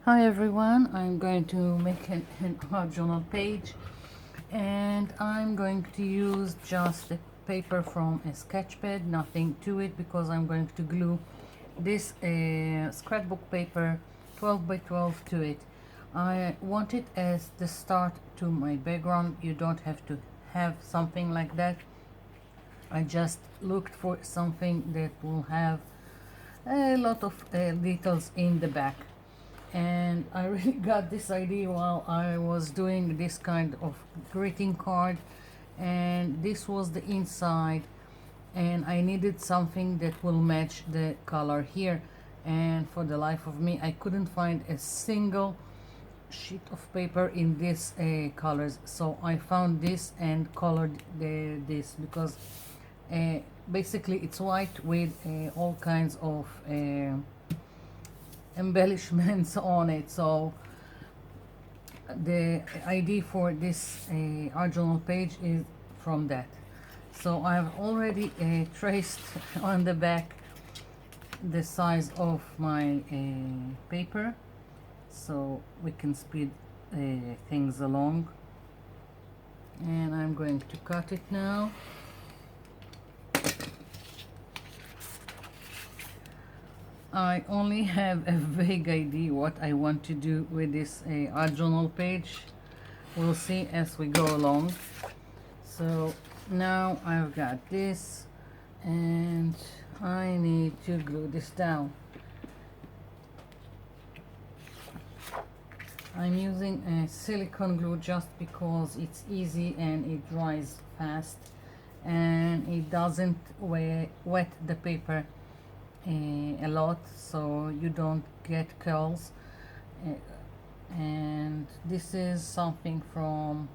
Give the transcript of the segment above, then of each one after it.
Hi everyone, I'm going to make an art journal page, and I'm going to use just the paper from a sketch pad, nothing to it, because I'm going to glue this scrapbook paper 12 by 12 to it. I want it as the start to my background. You don't have to have something like that. I just looked for something that will have a lot of details in the back, and I really got this idea while I was doing this kind of greeting card, and this was the inside, and I needed something that will match the color here, and for the life of me I couldn't find a single sheet of paper in these colors, so I found this and colored this because uh, basically it's white with all kinds of embellishments on it. So the idea for this art journal page is from that. So I've already traced on the back the size of my paper, so we can speed things along, and I'm going to cut it now. I only have a vague idea what I want to do with this art journal page. We'll see as we go along. So now I've got this, and I need to glue this down. I'm using a silicone glue just because it's easy and it dries fast, and it doesn't wet the paper a lot, so you don't get curls. And this is something from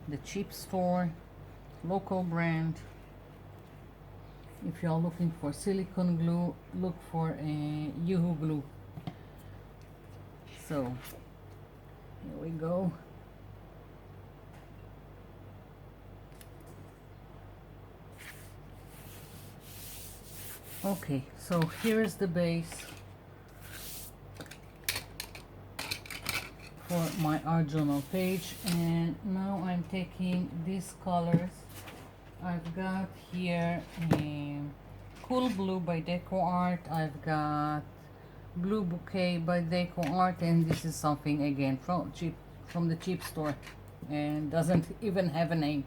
the cheap store, local brand. If you're looking for silicone glue, look for a Yoo-hoo glue. So here we go. Okay, so here is the base for my art journal page, and now I'm taking these colors. I've got here a Cool Blue by Deco Art, I've got Blue Bouquet by Deco Art, and this is something again from the cheap store and doesn't even have a name.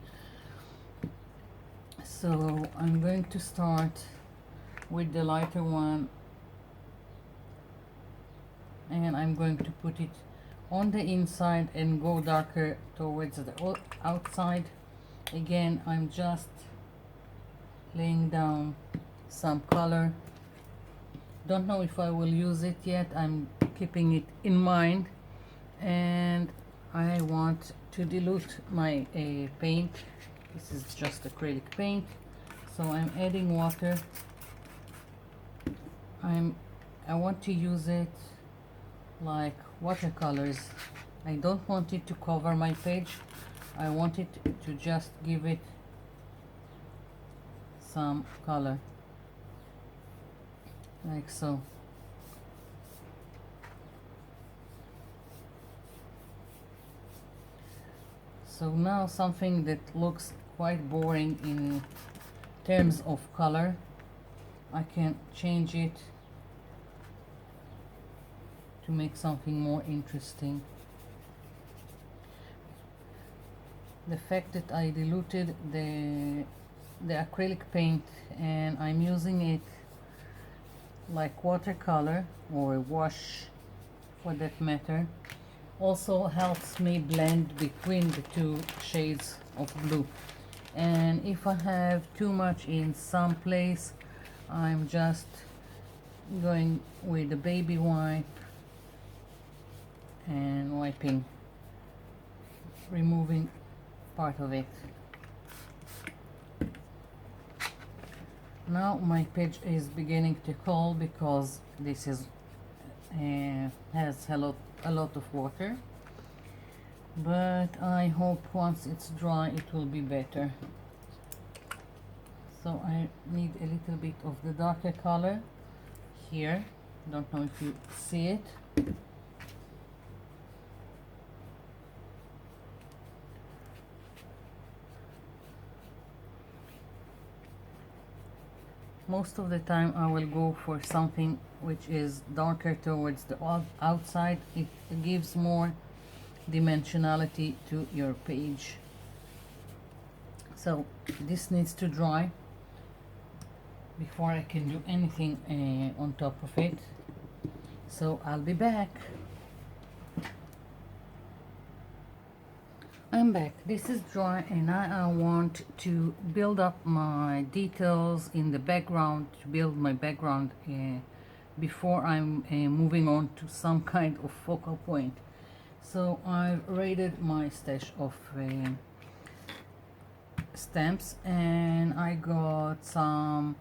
So I'm going to start with the lighter one, and I'm going to put it on the inside and go darker towards the outside. Again, I'm just laying down some color. Don't know if I will use it yet. I'm keeping it in mind, and I want to dilute my paint. This is just acrylic paint, so I'm adding water. I want to use it like watercolors. I don't want it to cover my page. I want it to just give it some color, like so. So now something that looks quite boring in terms of color, I can change it to make something more interesting. The fact that I diluted the acrylic paint and I'm using it like watercolor or wash for that matter also helps me blend between the two shades of blue. And if I have too much in some place, I'm just going with the baby wipe and wiping, removing part of it. Now my page is beginning to cool because this is has a lot of water, but I hope once it's dry it will be better. So I need a little bit of the darker color here. Don't know if you see it. most of the time I will go for something which is darker towards the outside. It gives more dimensionality to your page. So this needs to dry before I can do anything on top of it. So I'll be back. I'm back. This is dry, and I want to build up my details in the background, to build my background before I'm moving on to some kind of focal point. So I've raided my stash of stamps, and I got some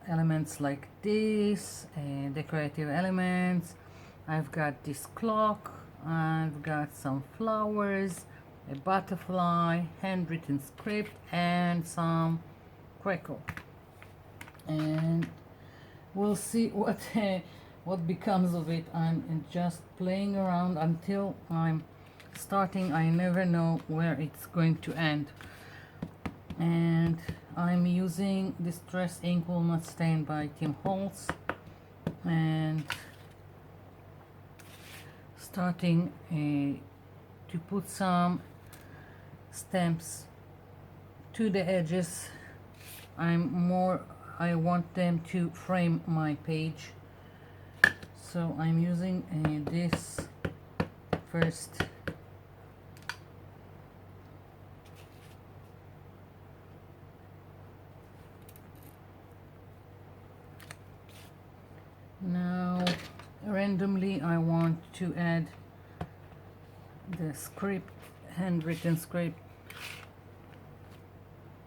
elements like this, decorative elements. I've got this clock, I've got some flowers, a butterfly, handwritten script, and some crackle. And we'll see what becomes of it. I'm just playing around until I'm starting. I never know where it's going to end. And I'm using Distress Ink Will Not Stain by Tim Holtz, and starting to put some stamps to the edges. I want them to frame my page, so I'm using this first. Now randomly I want to add the script, handwritten script,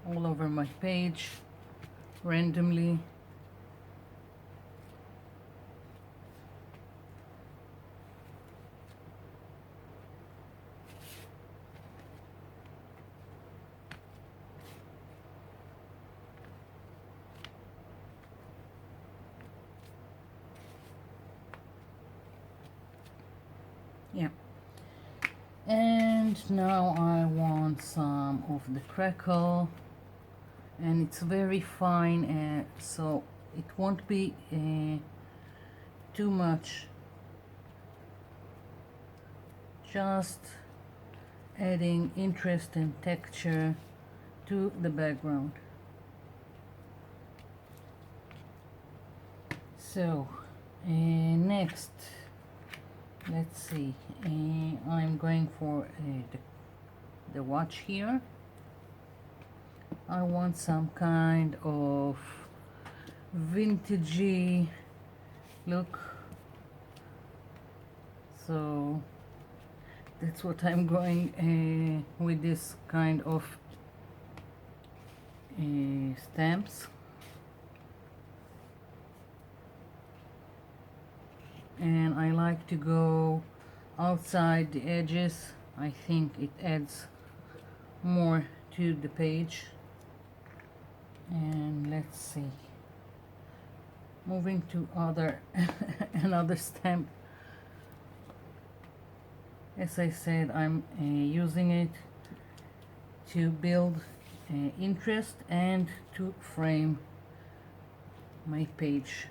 all over my page randomly. Yeah. And now I want some of the crackle, and it's very fine, so it won't be too much. Just adding interest and texture to the background. So next, let's see, I'm going for the watch here. I want some kind of vintagey look, so that's what I'm going with this kind of stamps. And I like to go outside the edges. I think it adds more to the page. And let's see, moving to another stamp. As I said, I'm using it to build interest and to frame my page.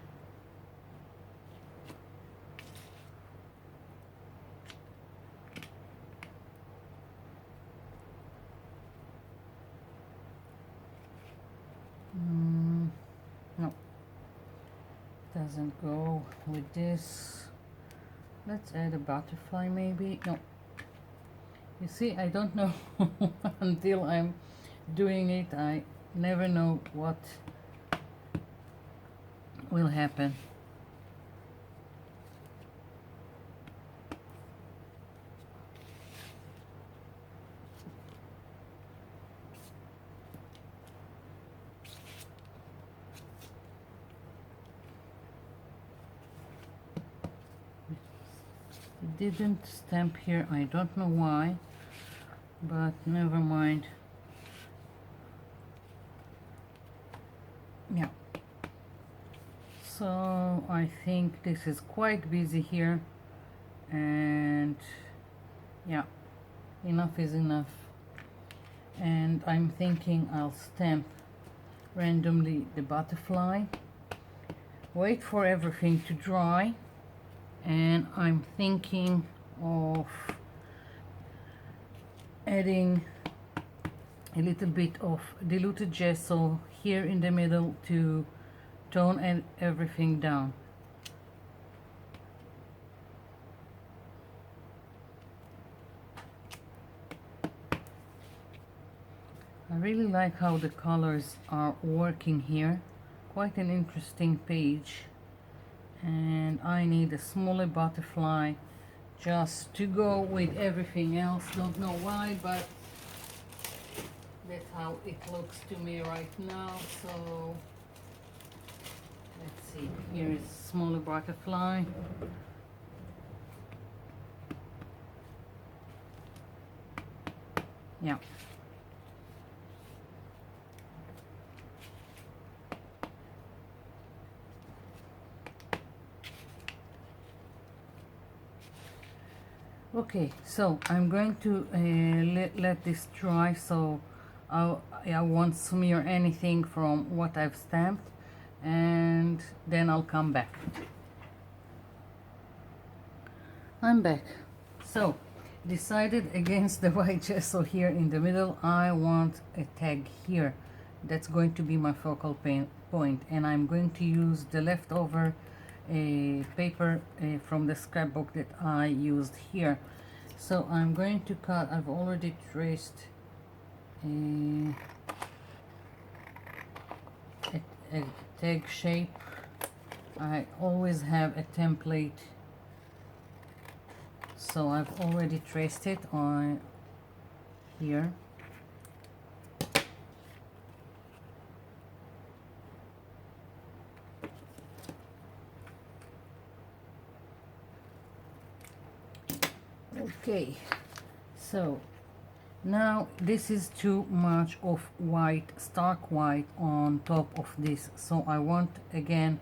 No, doesn't go with this. Let's add a butterfly maybe. No, you see, I don't know until I'm doing it. I never know what will happen. It didn't stamp here, I don't know why, but never mind. Yeah, so I think this is quite busy here, and yeah, enough is enough. And I'm thinking I'll stamp randomly the butterfly, wait for everything to dry, and I'm thinking of adding a little bit of diluted gesso here in the middle to tone everything down. I really like how the colors are working here. Quite an interesting page. And I need a smaller butterfly just to go with everything else. Don't know why, but that's how it looks to me right now. So let's see, here is smaller butterfly. Yeah. Okay, so I'm going to let this dry, so I won't smear anything from what I've stamped, and then I'll come back. I'm back. So decided against the white gesso here in the middle. I want a tag here. That's going to be my focal point, and I'm going to use the leftover paper from the scrapbook that I used here. So I'm going to cut. I've already traced a tag shape. I always have a template, so I've already traced it on here. Okay, so now this is too much of white, stark white on top of this, so I want again,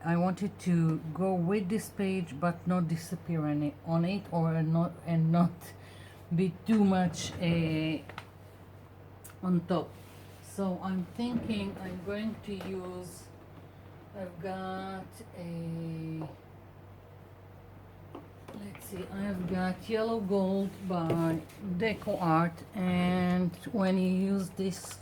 I want it to go with this page but not disappear on it or not, and not be too much on top. So I'm thinking I'm going to use, I've got a, let's see, I've got yellow gold by Deco Art, and when you use this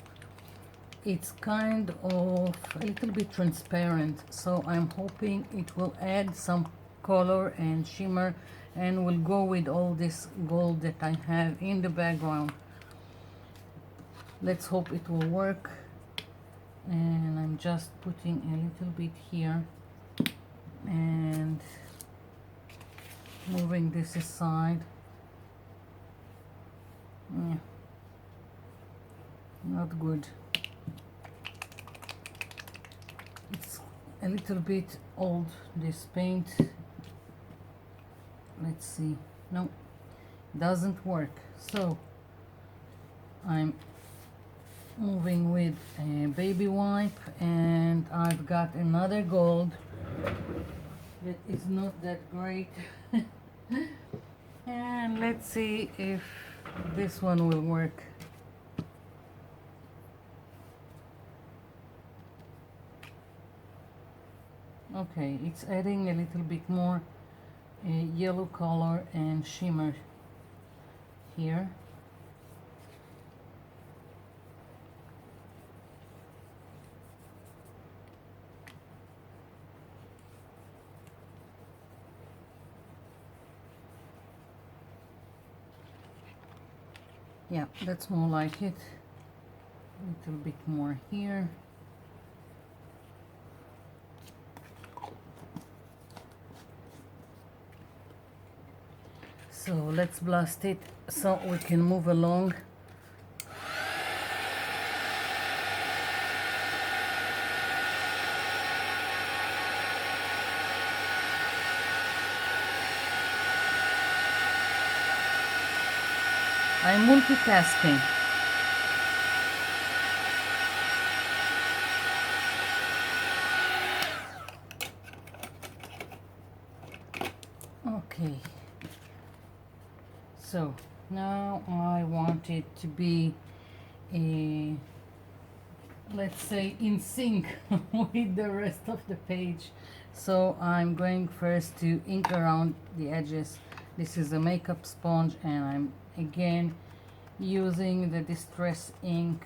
it's kind of a little bit transparent, so I'm hoping it will add some color and shimmer and will go with all this gold that I have in the background. Let's hope it will work. And I'm just putting a little bit here and moving this aside. Yeah, not good. It's a little bit old, this paint. Let's see. No, doesn't work. So I'm moving with a baby wipe, and I've got another gold that is not that great. And let's see if this one will work. Okay, it's adding a little bit more yellow color and shimmer here. Yeah, that's more like it. A little bit more here. So let's blast it so we can move along. I'm multitasking. Okay. So now I want it to be a let's say, in sync with the rest of the page. So I'm going first to ink around the edges. This is a makeup sponge, and I'm again using the distress ink,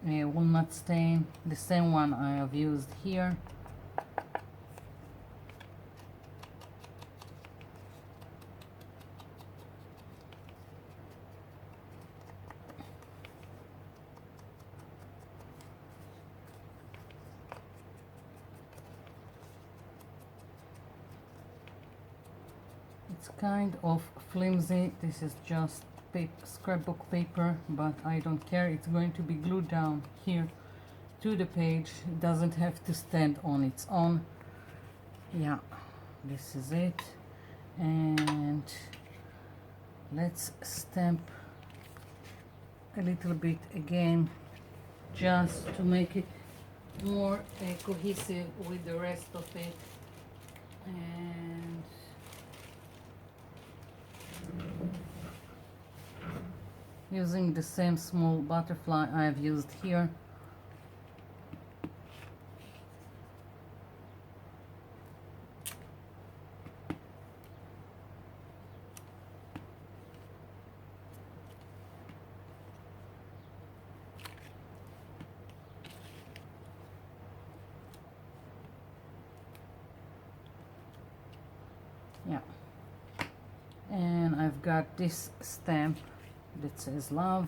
walnut stain, the same one I have used here. It's kind of flimsy. This is just scrapbook paper, but I don't care. It's going to be glued down here to the page. It doesn't have to stand on its own. Yeah, this is it. And let's stamp a little bit again, just to make it more cohesive with the rest of it. And using the same small butterfly I have used here. Yeah, and I've got this stamp that says love.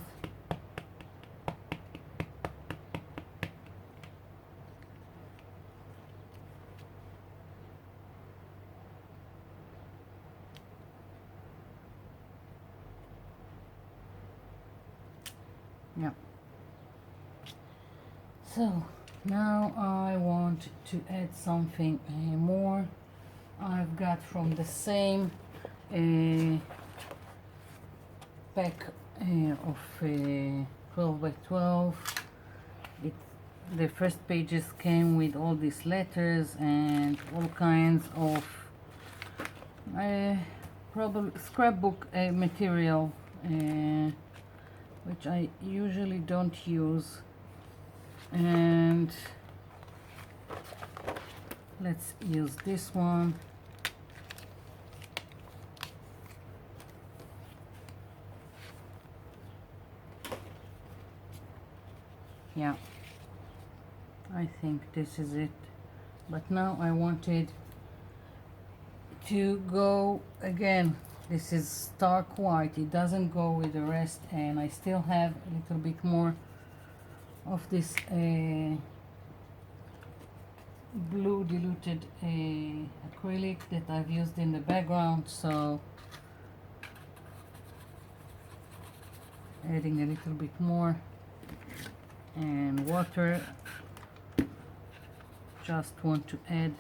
Yeah. So now I want to add something more. I've got from the same pack of 12 by 12. The first pages came with all these letters and all kinds of probably scrapbook material, which I usually don't use. And let's use this one. Yeah, I think this is it. But now I wanted to go again. This is stark white. It doesn't go with the rest, and I still have a little bit more of this blue diluted acrylic that I've used in the background, so adding a little bit more, and water, just want to add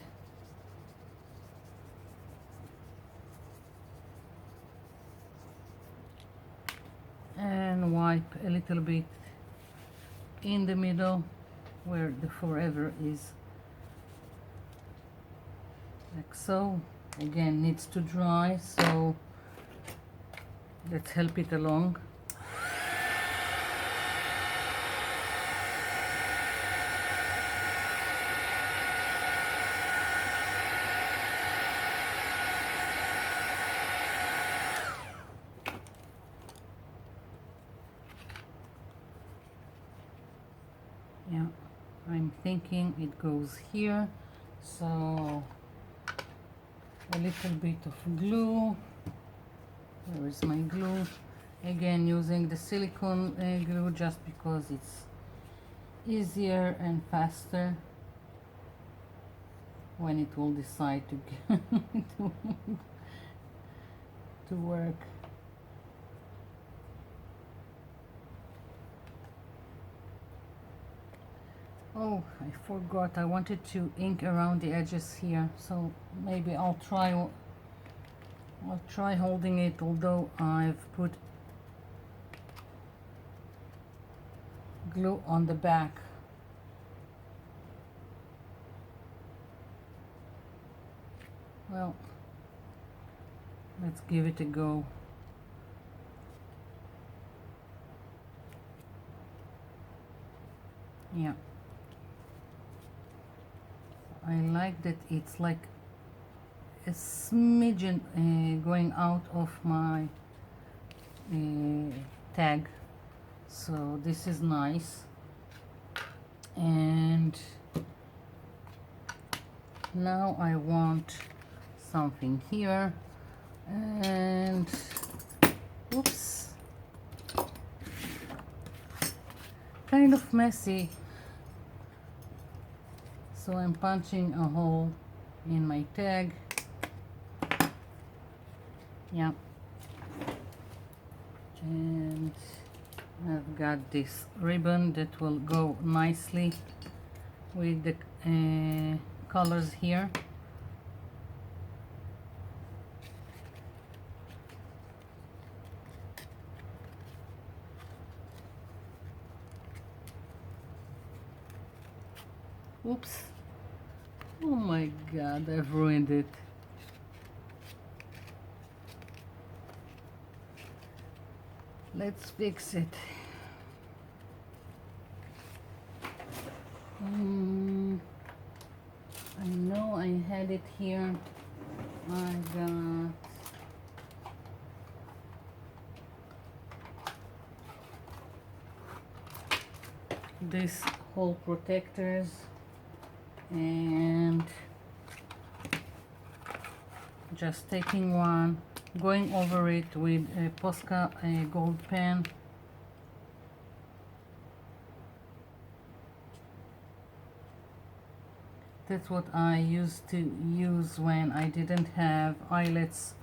and wipe a little bit in the middle where the forever is, like so. Again, needs to dry, so let's help it along. Yeah, I'm thinking it goes here, so a little bit of glue. Where is my glue? Again, using the silicone glue just because it's easier and faster when it will decide to to work. Oh, I forgot, I wanted to ink around the edges here, so maybe I'll try holding it, although I've put glue on the back. Well, let's give it a go. Yeah, I like that it's like a smidgen going out of my tag, so this is nice. And now I want something here, and oops, kind of messy, so I'm punching a hole in my tag. Yeah, and I've got this ribbon that will go nicely with the colors here. Oops, oh my god, I've ruined it. Let's fix it. I know I had it here. I got these hole protectors, and just taking one, going over it with a Posca gold pen. That's what I used to use when I didn't have eyelets,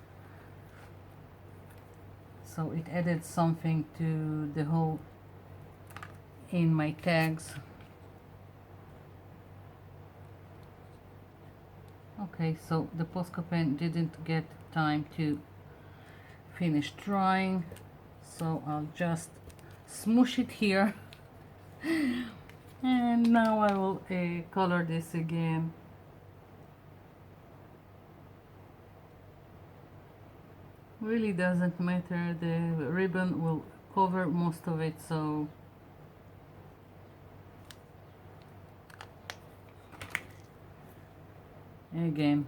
so it added something to the hole in my tags. Okay, so the Posca pen didn't get time to finish drying, so I'll just smoosh it here. And now I will color this again. Really doesn't matter, the ribbon will cover most of it, so again.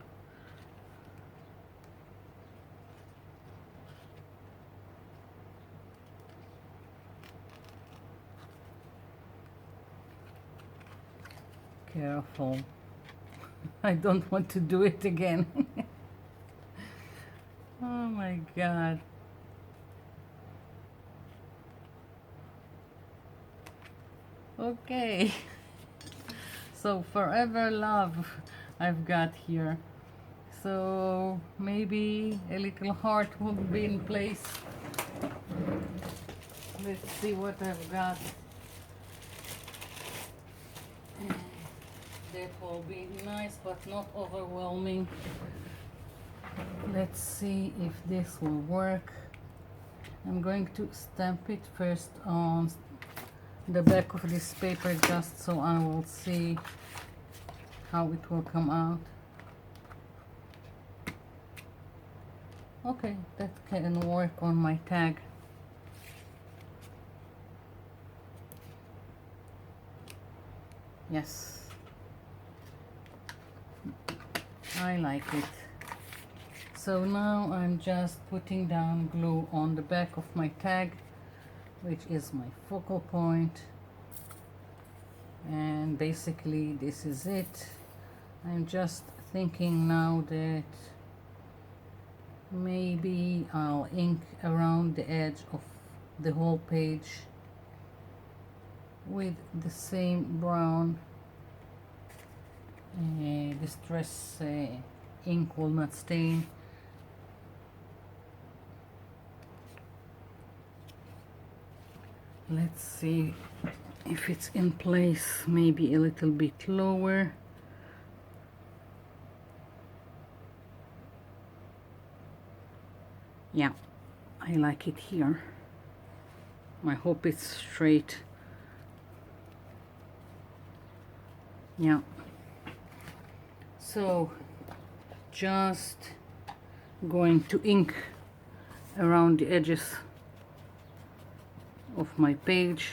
Careful. I don't want to do it again. Oh my god. Okay. So Forever Love I've got here. So maybe a little heart will be in place. Let's see what I've got. That will be nice but not overwhelming. Let's see if this will work. I'm going to stamp it first on the back of this paper just so I will see how it will come out. Okay, that can work on my tag. Yes, I like it. So now I'm just putting down glue on the back of my tag, which is my focal point, and basically this is it. I'm just thinking now that maybe I'll ink around the edge of the whole page with the same brown distress ink will not stain. Let's see if it's in place, maybe a little bit lower. Yeah, I like it here. I hope it's straight. Yeah. So just going to ink around the edges of my page,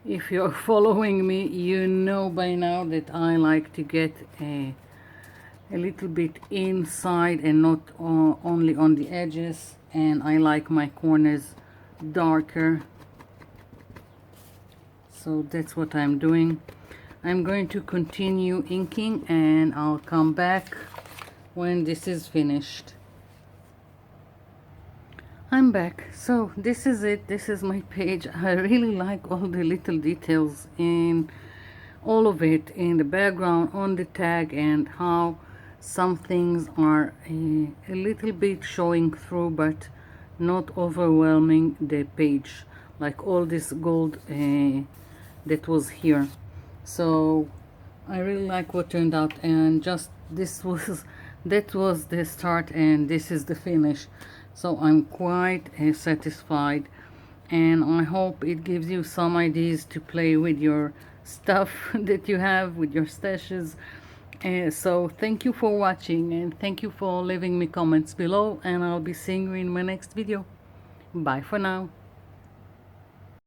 If you're following me, you know by now that I like to get a little bit inside and not only on the edges, and I like my corners darker, so that's what I'm doing. I'm going to continue inking and I'll come back when this is finished. I'm back. So this is it. This is my page. I really like all the little details in all of it, in the background, on the tag, and how some things are a little bit showing through but not overwhelming the page, like all this gold that was here. So I really like what turned out, and just this was that was the start and this is the finish. So I'm quite satisfied, and I hope it gives you some ideas to play with your stuff that you have, with your stashes. So thank you for watching, and thank you for leaving me comments below, and I'll be seeing you in my next video. Bye for now.